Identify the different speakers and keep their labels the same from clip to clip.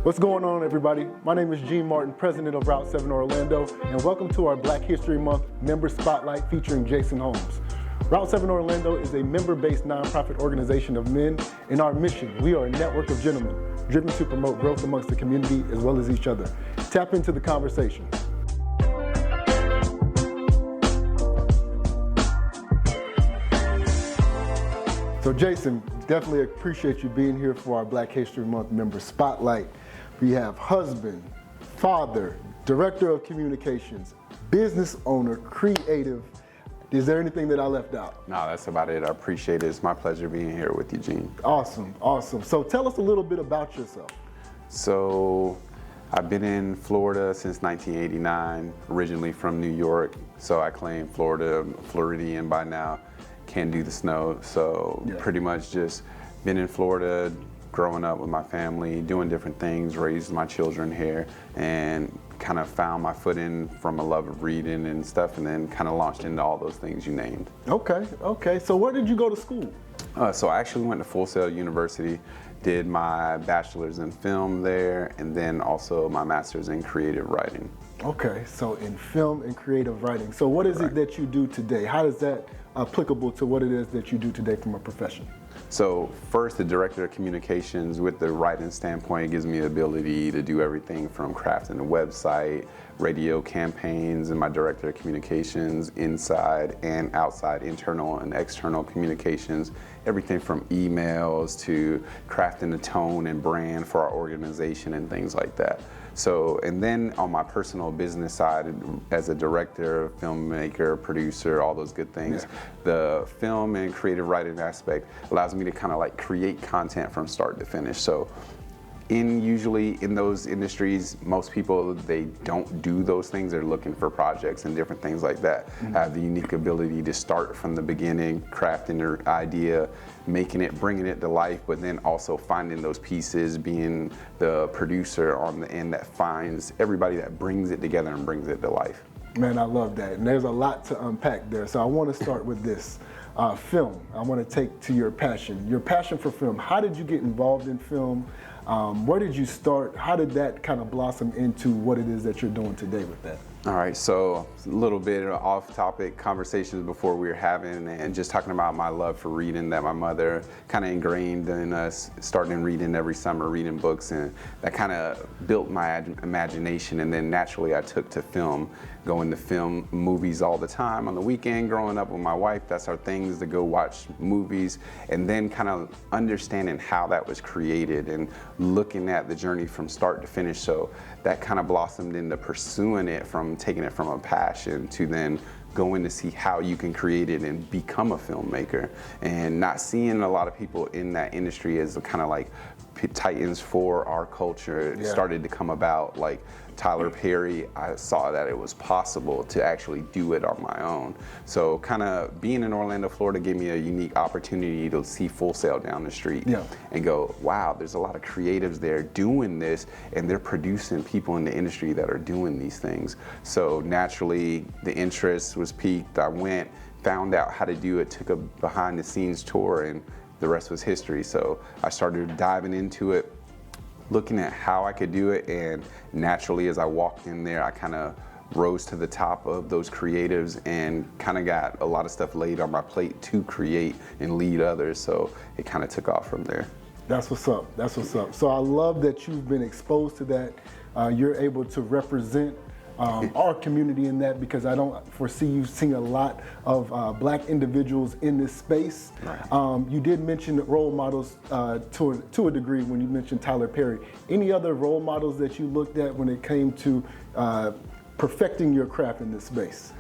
Speaker 1: What's going on, everybody? My name is Gene Martin, president of Route 7 Orlando, and welcome to our Black History Month Member Spotlight featuring Jason Holmes. Route 7 Orlando is a member-based nonprofit organization of men. In our mission, we are a network of gentlemen driven to promote growth amongst the community as well as each other. Tap into the conversation. So Jason, definitely appreciate you being here for our Black History Month Member Spotlight. We have husband, father, director of communications, business owner, creative. Is there anything that I left out?
Speaker 2: No, that's about it. I appreciate it. It's my pleasure being here with you, Gene.
Speaker 1: Awesome, awesome. So tell us a little bit about yourself.
Speaker 2: So I've been in Florida since 1989, originally from New York. So I claim Floridian by now, can't do the snow. So pretty much just been in Florida, growing up with my family, doing different things, raised my children here, and kind of found my footing from a love of reading and stuff, and then kind of launched into all those things you named.
Speaker 1: Okay. So where did you go to school?
Speaker 2: So I actually went to Full Sail University, did my bachelor's in film there, and then also my master's in creative writing.
Speaker 1: Okay, so in film and creative writing. So what is it that you do today? How is that applicable to what it is that you do today from a profession?
Speaker 2: So first, the director of communications with the writing standpoint gives me the ability to do everything from crafting a website, radio campaigns, and my director of communications inside and outside, internal and external communications, everything from emails to crafting the tone and brand for our organization and things like that. So, and then on my personal business side, as a director, filmmaker, producer, all those good things, the film and creative writing aspect allows me to kind of like create content from start to finish. So usually in those industries, most people, they don't do those things. They're looking for projects and different things like that. I have the unique ability to start from the beginning, crafting their idea, making it, bringing it to life, but then also finding those pieces, being the producer on the end that finds everybody that brings it together and brings it to life.
Speaker 1: Man, I love that. And there's a lot to unpack there. So I want to start with this. Film. I want to take to your passion for film. How did you get involved in film? Where did you start? How did that kind of blossom into what it is that you're doing today with that?
Speaker 2: All right, so a little bit of off-topic conversations before we were having, and just talking about my love for reading that my mother kind of ingrained in us, starting reading every summer, reading books, and that kind of built my imagination. And then naturally I took to film, going to film movies all the time on the weekend. Growing up with my wife, that's our things, to go watch movies, and then kind of understanding how that was created and looking at the journey from start to finish. So that kind of blossomed into pursuing it, from taking it from a passion to then going to see how you can create it and become a filmmaker, and not seeing a lot of people in that industry as kind of like titans for our culture. It started to come about, like Tyler Perry. I saw that it was possible to actually do it on my own. So kind of being in Orlando, Florida gave me a unique opportunity to see Full Sail down the street and go, wow, there's a lot of creatives there doing this, and they're producing people in the industry that are doing these things. So naturally the interest was piqued. I went, found out how to do it, took a behind the scenes tour, and the rest was history. So I started diving into it, looking at how I could do it, and naturally as I walked in there, I kind of rose to the top of those creatives and kind of got a lot of stuff laid on my plate to create and lead others. So it kind of took off from there.
Speaker 1: That's what's up. That's what's up. So I love that you've been exposed to that. You're able to represent our community in that, because I don't foresee you seeing a lot of black individuals in this space. You did mention role models to a degree when you mentioned Tyler Perry. Any other role models that you looked at when it came to perfecting your craft in this space?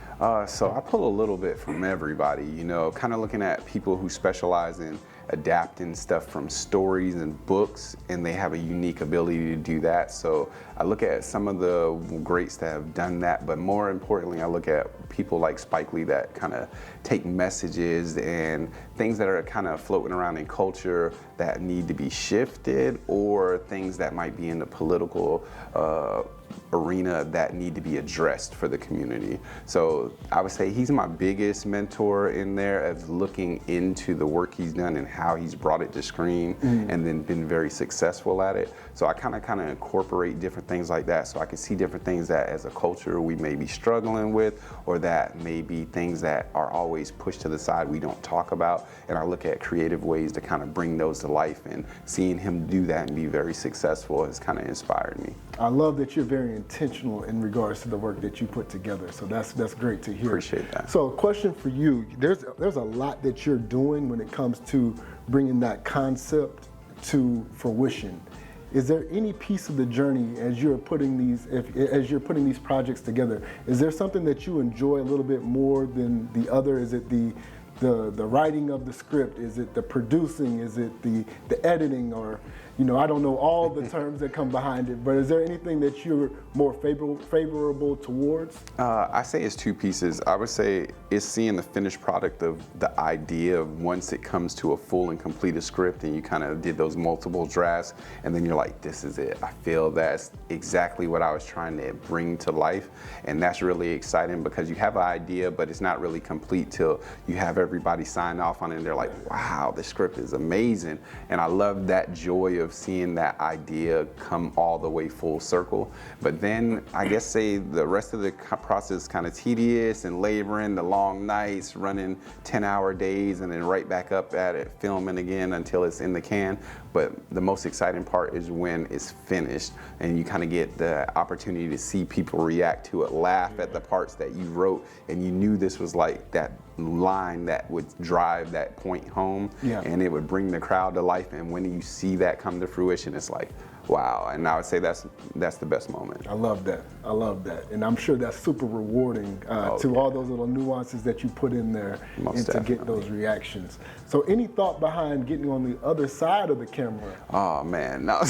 Speaker 2: So I pull a little bit from everybody, you know, kind of looking at people who specialize in adapting stuff from stories and books, and they have a unique ability to do that. So I look at some of the greats that have done that, but more importantly, I look at people like Spike Lee that kind of take messages and things that are kind of floating around in culture that need to be shifted, or things that might be in the political arena that need to be addressed for the community. So I would say he's my biggest mentor in there, of looking into the work he's done and how he's brought it to screen and then been very successful at it. So I kind of incorporate different things like that, so I can see different things that as a culture we may be struggling with, or that may be things that are always pushed to the side we don't talk about, and I look at creative ways to kind of bring those to life, and seeing him do that and be very successful has kind of inspired me.
Speaker 1: I love that you're very intentional in regards to the work that you put together. So that's great to hear.
Speaker 2: Appreciate that.
Speaker 1: So a question for you, there's a lot that you're doing when it comes to bringing that concept to fruition. Is there any piece of the journey as you're putting these projects together? Is there something that you enjoy a little bit more than the other? Is it the writing of the script? Is it the producing? Is it the editing? Or, I don't know all the terms that come behind it, but is there anything that you're more favorable towards?
Speaker 2: I say it's two pieces. I would say it's seeing the finished product of the idea of once it comes to a full and completed script, and you kind of did those multiple drafts, and then you're like, this is it. I feel that's exactly what I was trying to bring to life. And that's really exciting, because you have an idea, but it's not really complete till you have everybody sign off on it, and they're like, wow, the script is amazing. And I love that joy of seeing that idea come all the way full circle. But then I guess say the rest of the process is kind of tedious and laboring, the long nights, running 10-hour days, and then right back up at it, filming again until it's in the can. But the most exciting part is when it's finished and you kind of get the opportunity to see people react to it, laugh at the parts that you wrote, and you knew this was like that line that would drive that point home, and it would bring the crowd to life. And when you see that come to fruition, it's like, wow. And I would say that's the best moment.
Speaker 1: I love that. I love that. And I'm sure that's super rewarding to all those little nuances that you put in there
Speaker 2: Most
Speaker 1: and to get those reactions. So any thought behind getting on the other side of the camera?
Speaker 2: Oh man, no.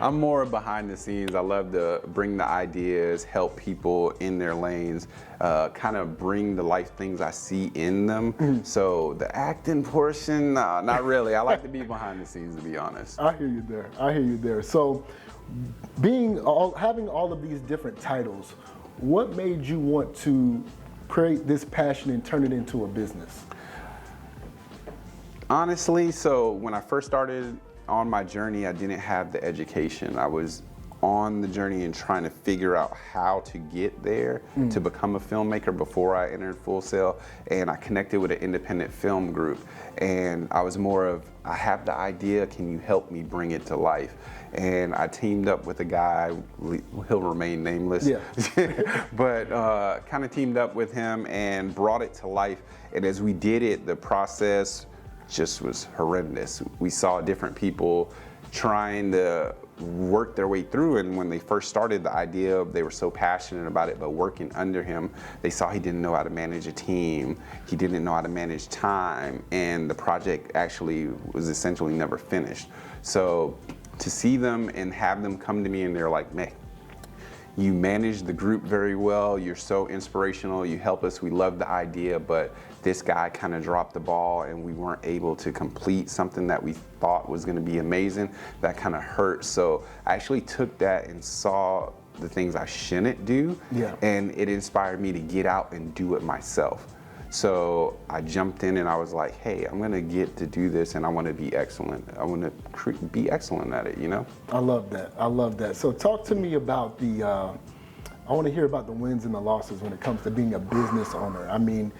Speaker 2: I'm more behind the scenes. I love to bring the ideas, help people in their lanes, kind of bring to life things I see in them. So the acting portion, not really. I like to be behind the scenes, to be honest.
Speaker 1: I hear you there. I hear you there. So having all of these different titles, what made you want to create this passion and turn it into a business?
Speaker 2: Honestly, so when I first started on my journey, I didn't have the education. I was on the journey and trying to figure out how to get there to become a filmmaker before I entered Full Sail. And I connected with an independent film group, and I was more of, I have the idea, can you help me bring it to life? And I teamed up with a guy, he'll remain nameless, but kind of teamed up with him and brought it to life. And as we did it, the process just was horrendous. We saw different people trying to work their way through, and when they first started the idea, they were so passionate about it, but working under him, they saw he didn't know how to manage a team, he didn't know how to manage time, and the project actually was essentially never finished. So to see them and have them come to me and they're like, man, you manage the group very well, you're so inspirational, you help us, we love the idea, but this guy kind of dropped the ball and we weren't able to complete something that we thought was going to be amazing. That kind of hurt. So I actually took that and saw the things I shouldn't do, and it inspired me to get out and do it myself. So I jumped in and I was like, hey, I'm gonna get to do this and I wanna be excellent. I wanna be excellent at it, you know?
Speaker 1: I love that, I love that. So talk to me about I wanna hear about the wins and the losses when it comes to being a business owner. I mean,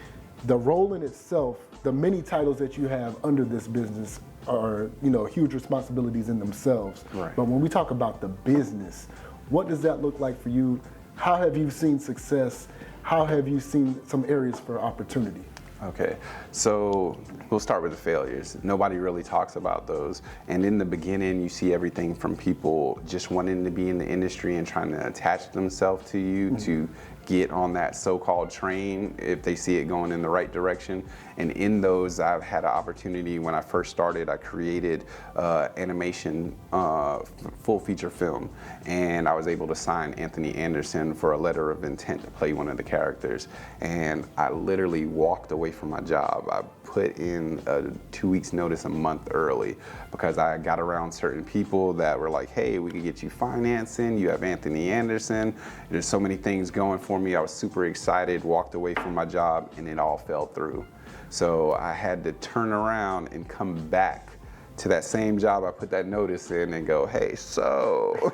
Speaker 1: the role in itself, the many titles that you have under this business are, huge responsibilities in themselves.
Speaker 2: Right.
Speaker 1: But when we talk about the business, what does that look like for you? How have you seen success? How have you seen some areas for opportunity?
Speaker 2: Okay, so we'll start with the failures. Nobody really talks about those. And in the beginning, you see everything from people just wanting to be in the industry and trying to attach themselves to you, to get on that so-called train if they see it going in the right direction. And in those, I've had an opportunity. When I first started, I created animation full feature film, and I was able to sign Anthony Anderson for a letter of intent to play one of the characters. And I literally walked away from my job. I put in a 2 weeks notice a month early because I got around certain people that were like, hey, we could get you financing, you have Anthony Anderson, there's so many things going for me. I was super excited, walked away from my job, and it all fell through. So I had to turn around and come back to that same job I put that notice in and go, hey, so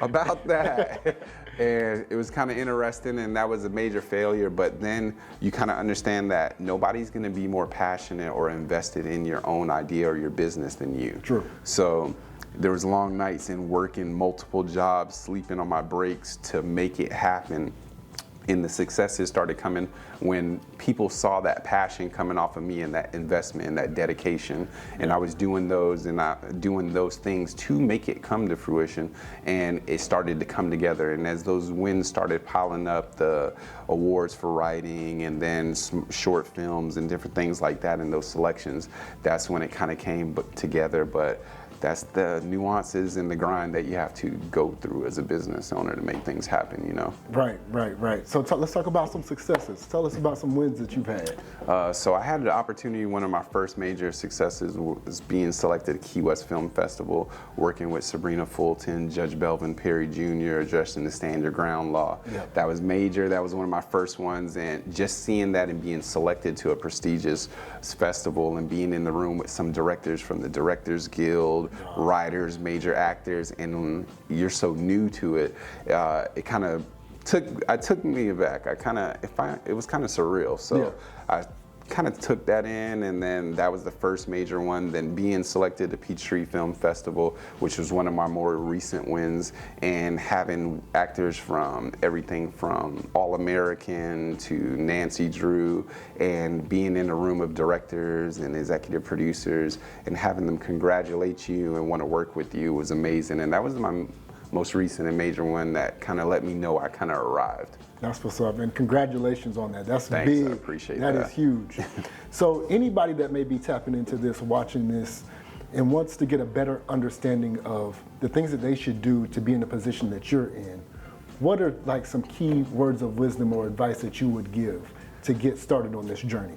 Speaker 2: about that. And it was kind of interesting, and that was a major failure. But then you kind of understand that nobody's going to be more passionate or invested in your own idea or your business than you.
Speaker 1: True.
Speaker 2: So there was long nights in working multiple jobs, sleeping on my breaks to make it happen. And the successes started coming when people saw that passion coming off of me and that investment and that dedication. And I was doing those things to make it come to fruition. And it started to come together. And as those wins started piling up, the awards for writing and then some short films and different things like that in those selections, that's when it kind of came together. But that's the nuances and the grind that you have to go through as a business owner to make things happen, you know?
Speaker 1: Right. So let's talk about some successes. Tell us about some wins that you've had.
Speaker 2: So I had the opportunity, one of my first major successes was being selected at Key West Film Festival, working with Sabrina Fulton, Judge Belvin Perry Jr., addressing the Stand Your Ground law. Yep. That was major. That was one of my first ones. And just seeing that and being selected to a prestigious festival and being in the room with some directors from the Directors Guild, writers, major actors, and you're so new to it, it kind of took me aback. It was kind of surreal. So I kind of took that in, and then that was the first major one. Then being selected to Peachtree Film Festival, which was one of my more recent wins, and having actors from everything from All American to Nancy Drew, and being in a room of directors and executive producers and having them congratulate you and want to work with you was amazing. And that was my most recent and major one that kind of let me know I kind of arrived.
Speaker 1: That's what's up, and congratulations on that. That's
Speaker 2: Thanks,
Speaker 1: big.
Speaker 2: I appreciate that.
Speaker 1: That is huge. So anybody that may be tapping into this, watching this, and wants to get a better understanding of the things that they should do to be in the position that you're in, what are like some key words of wisdom or advice that you would give to get started on this journey?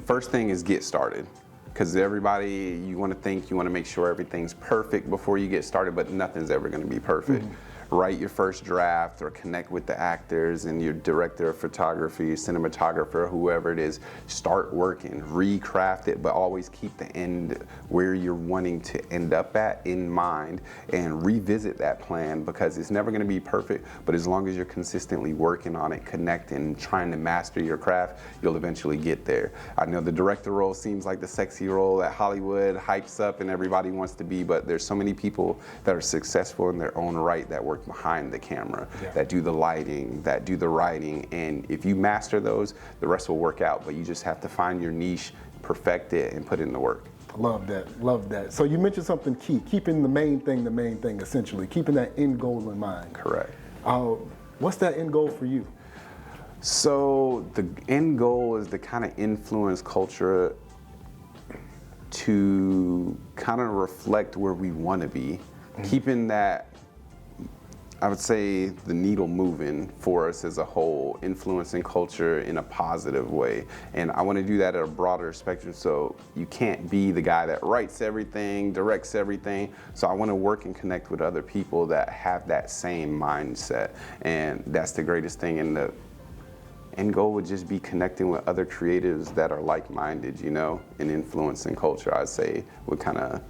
Speaker 2: First thing is get started. Because everybody, you want to make sure everything's perfect before you get started, but nothing's ever going to be perfect. Mm-hmm. Write your first draft or connect with the actors and your director of photography, cinematographer, whoever it is. Start working, recraft it, but always keep the end where you're wanting to end up at in mind and revisit that plan, because it's never going to be perfect, but as long as you're consistently working on it, connecting, trying to master your craft, you'll eventually get there. I know the director role seems like the sexy role that Hollywood hypes up and everybody wants to be, but there's so many people that are successful in their own right that work behind the camera, that do the lighting, that do the writing, and if you master those, the rest will work out. But you just have to find your niche, perfect it, and put in the work.
Speaker 1: Love that. So you mentioned something key, keeping the main thing essentially, keeping that end goal in mind.
Speaker 2: Correct.
Speaker 1: What's that end goal for you?
Speaker 2: So the end goal is to kind of influence culture to kind of reflect where we want to be, keeping that, I would say, the needle moving for us as a whole, influencing culture in a positive way. And I want to do that at a broader spectrum, so you can't be the guy that writes everything, directs everything. So I want to work and connect with other people that have that same mindset. And that's the greatest thing. And the end goal would just be connecting with other creatives that are like-minded, you know, and influencing culture, I'd say, would kind of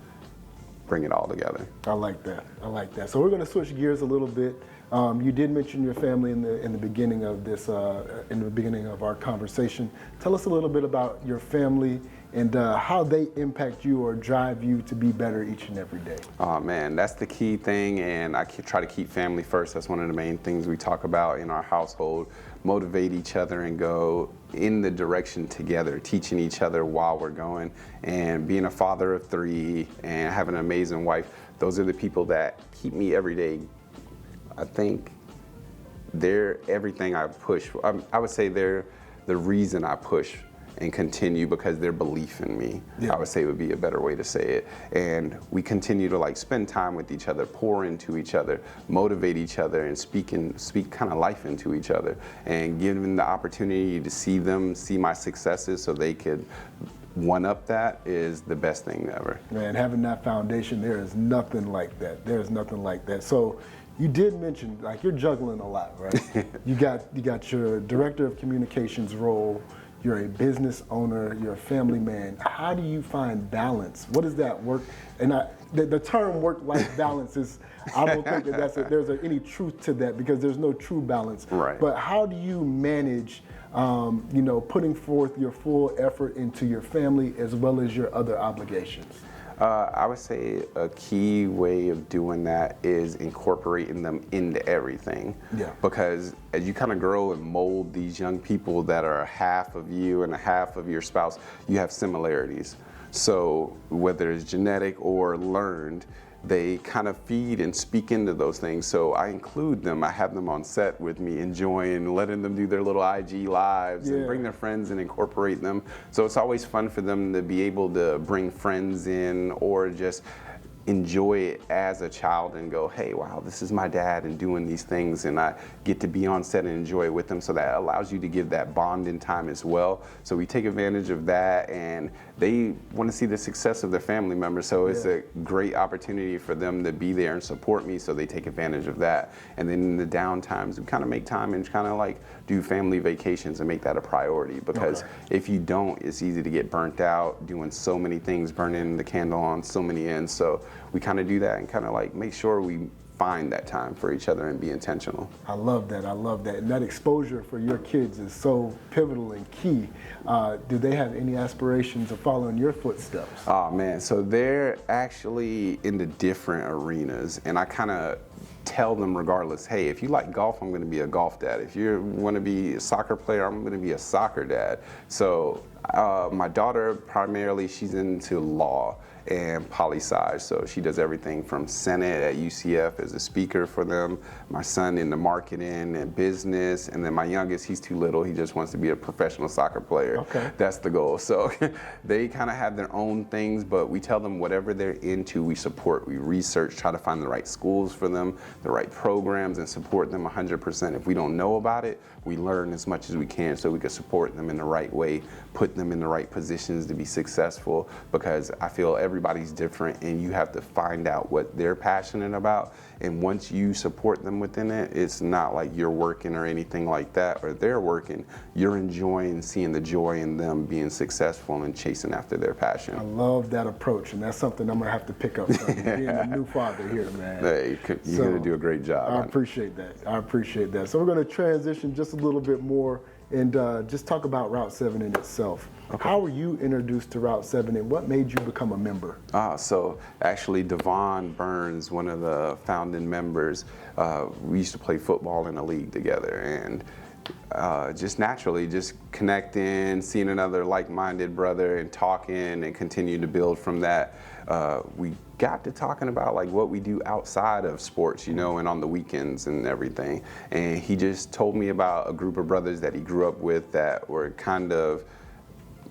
Speaker 2: bring it all together.
Speaker 1: I like that. So we're going to switch gears a little bit. You did mention your family in the beginning of this, in the beginning of our conversation. Tell us a little bit about your family and how they impact you or drive you to be better each and every day.
Speaker 2: Oh man, that's the key thing, and I try to keep family first. That's one of the main things we talk about in our household. Motivate each other and go in the direction together, teaching each other while we're going. And being a father of 3 and having an amazing wife, those are the people that keep me every day. I think they're everything I push. I would say they're the reason I push and continue, because their belief in me, I would say, would be a better way to say it. And we continue to like spend time with each other, pour into each other, motivate each other, and speak kind of life into each other, and give them the opportunity to see my successes so they could one up. That is the best thing ever.
Speaker 1: Man, having that foundation, there is nothing like that. There is nothing like that. So you did mention, like, you're juggling a lot, right? you got your director of communications role. You're a business owner, you're a family man. How do you find balance? What does that work? And the term work-life balance is, I don't think that there's any truth to that, because there's no true balance.
Speaker 2: Right.
Speaker 1: But how do you manage, putting forth your full effort into your family as well as your other obligations?
Speaker 2: I would say a key way of doing that is incorporating them into everything.
Speaker 1: Yeah.
Speaker 2: Because as you kind of grow and mold these young people that are half of you and a half of your spouse, you have similarities. So whether it's genetic or learned, they kind of feed and speak into those things. So I include them. I have them on set with me, enjoying, letting them do their little IG lives and bring their friends and incorporate them. So it's always fun for them to be able to bring friends in, or just enjoy it as a child and go, hey, wow, this is my dad and doing these things, and I get to be on set and enjoy it with them. So that allows you to give that bond in time as well. So we take advantage of that, and they want to see the success of their family members. So it's a great opportunity for them to be there and support me, so they take advantage of that. And then in the down times, we kind of make time and kind of like do family vacations and make that a priority, because if you don't, it's easy to get burnt out doing so many things, burning the candle on so many ends. So we kind of do that and kind of like make sure we find that time for each other and be intentional.
Speaker 1: I love that. I love that. And that exposure for your kids is so pivotal and key. Do they have any aspirations of following your footsteps?
Speaker 2: Oh man, so they're actually into different arenas, and I kind of tell them regardless, hey, if you like golf, I'm going to be a golf dad. If you want to be a soccer player, I'm going to be a soccer dad. So my daughter, primarily, she's into law and poli-sci, so she does everything from Senate at UCF as a speaker for them. My son into marketing and business, and then my youngest, he's too little, he just wants to be a professional soccer player.
Speaker 1: Okay.
Speaker 2: That's the goal. So they kind of have their own things, but we tell them whatever they're into, we support. We research, try to find the right schools for them, the right programs, and support them 100%. If we don't know about it, we learn as much as we can so we can support them in the right way, put them in the right positions to be successful, because I feel everybody's different and you have to find out what they're passionate about. And once you support them within it, it's not like you're working or anything like that, or they're working. You're enjoying seeing the joy in them being successful and chasing after their passion.
Speaker 1: I love that approach, and that's something I'm going to have to pick up from being a new father here, man.
Speaker 2: Hey, you're going to do a great job.
Speaker 1: I appreciate that. I appreciate that. So we're going to transition just a little bit more and just talk about Route 7 in itself. Okay. How were you introduced to Route 7, and what made you become a member?
Speaker 2: So actually Devon Burns, one of the founding members, we used to play football in a league together, and just naturally just connecting, seeing another like-minded brother and talking and continue to build from that. We got to talking about like what we do outside of sports, and on the weekends and everything. And he just told me about a group of brothers that he grew up with that were kind of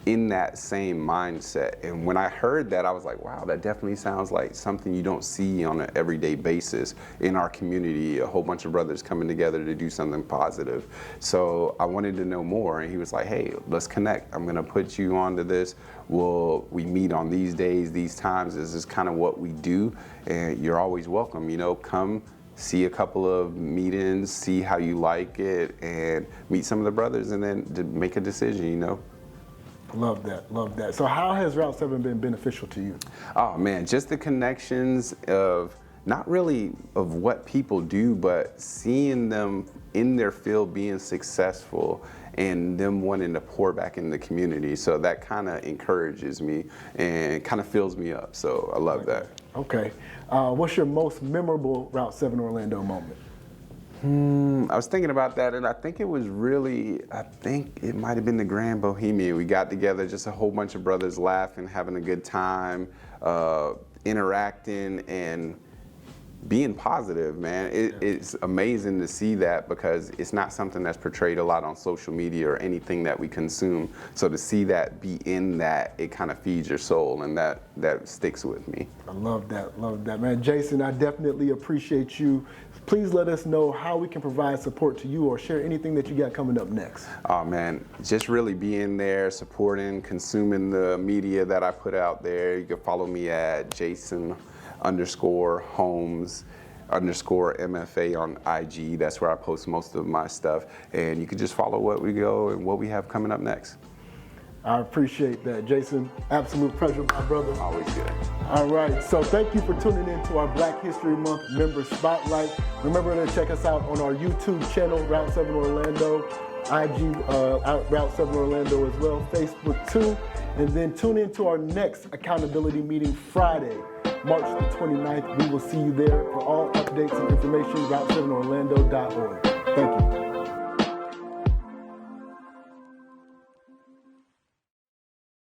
Speaker 2: in that same mindset. And when I heard that, I was like, wow, that definitely sounds like something you don't see on an everyday basis in our community, a whole bunch of brothers coming together to do something positive. So I wanted to know more, and he was like, hey, let's connect. I'm gonna put you onto this. We meet on these days, these times. This is kind of what we do, and you're always welcome. Come see a couple of meetings, see how you like it, and meet some of the brothers, and then to make a decision,
Speaker 1: Love that, love that. So how has Route 7 been beneficial to you?
Speaker 2: Oh man, just the connections of not really of what people do, but seeing them in their field being successful and them wanting to pour back in the community. So that kind of encourages me and kind of fills me up. So I love that.
Speaker 1: Okay. What's your most memorable Route 7 Orlando moment?
Speaker 2: I was thinking about that, and I think it might have been the Grand Bohemian. We got together, just a whole bunch of brothers laughing, having a good time, interacting, and being positive, man. It's amazing to see that because it's not something that's portrayed a lot on social media or anything that we consume. So to see that be in that, it kind of feeds your soul, and that sticks with me.
Speaker 1: I love that, man. Jason, I definitely appreciate you. Please let us know how we can provide support to you or share anything that you got coming up next.
Speaker 2: Oh man, just really being there, supporting, consuming the media that I put out there. You can follow me at Jason_Holmes_MFA on IG. That's where I post most of my stuff. And you can just follow what we go and what we have coming up next.
Speaker 1: I appreciate that, Jason. Absolute pleasure, my brother.
Speaker 2: Always good.
Speaker 1: All right, so thank you for tuning in to our Black History Month Member Spotlight. Remember to check us out on our YouTube channel, Route 7 Orlando, IG, Route 7 Orlando as well, Facebook too. And then tune in to our next accountability meeting Friday, March the 29th. We will see you there for all updates and information, route7orlando.org. Thank you.